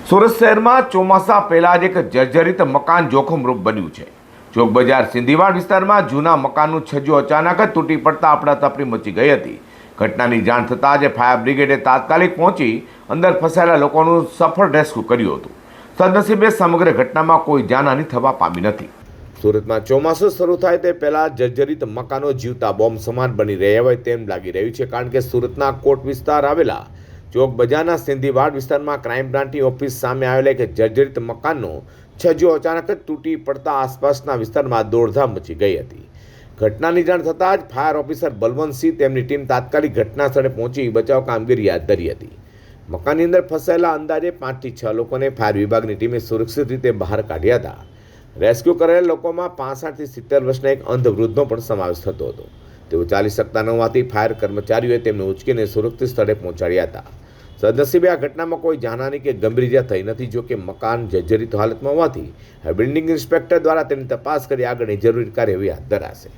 સુરત શહેરમાં ચોમાસા પહેલા જ એક જર્જરિત મકાન જોખમરૂપ બન્યું છે. ચોક બજાર સિંધીવાડ વિસ્તારમાં જૂના મકાનનું છજ્જું અચાનક જ તૂટી પડતા અફડાતફડી મચી ગઈ હતી. ઘટનાની જાણ થતાં જ ફાયર બ્રિગેડે તાત્કાલિક પહોંચી અંદર ફસાયેલા લોકોનું સફળ રેસ્ક્યુ કર્યું હતું. સદનસીબે સમગ્ર ઘટનામાં કોઈ જાનહાનિ થવા પામી નથી. સુરતમાં ચોમાસું શરૂ થાય તે પહેલા જર્જરિત મકાનો જીવતા બોમ્બ સમાન બની રહ્યા હોય તેમ લાગી રહ્યું છે, કારણ કે સુરતના કોટ વિસ્તાર આવેલા ચોક બજારના સિંધીવાડ વિસ્તારમાં ક્રાઇમ બ્રાન્ચની ઓફિસ સામે આવેલા એક જર્જરિત મકાનનો છજ્જો અચાનક જ તૂટી પડતા આસપાસના વિસ્તારમાં દોડધામ મચી ગઈ હતી. ઘટનાની જાણ થતાં જ ફાયર ઓફિસર બલવંતસિંહ તેમની ટીમ તાત્કાલિક ઘટના સ્થળે પહોંચી બચાવ કામગીરી હાથ ધરી હતી. મકાનની અંદર ફસાયેલા અંદાજે 5 થી 6 લોકોને ફાયર વિભાગની ટીમે સુરક્ષિત રીતે બહાર કાઢ્યા હતા. રેસ્ક્યુ કરેલા લોકોમાં 65 થી 70 વર્ષના એક અંધ વૃદ્ધનો પણ સમાવેશ થતો હતો. તેઓ ચાલી શકતા ન હોવાથી ફાયર કર્મચારીઓએ તેમને ઉંચકીને સુરક્ષિત સ્થળે પહોંચાડ્યા હતા. સદનસીબે આ ઘટનામાં કોઈ જાનહાનિ કે ગંભીર ઇજા થઈ નથી. જો કે મકાન જર્જરિત હાલતમાં હોવાથી બિલ્ડિંગ ઇન્સ્પેક્ટર દ્વારા તેની તપાસ કરી આગળની જરૂરી કાર્યવાહી હાથ ધરાશે.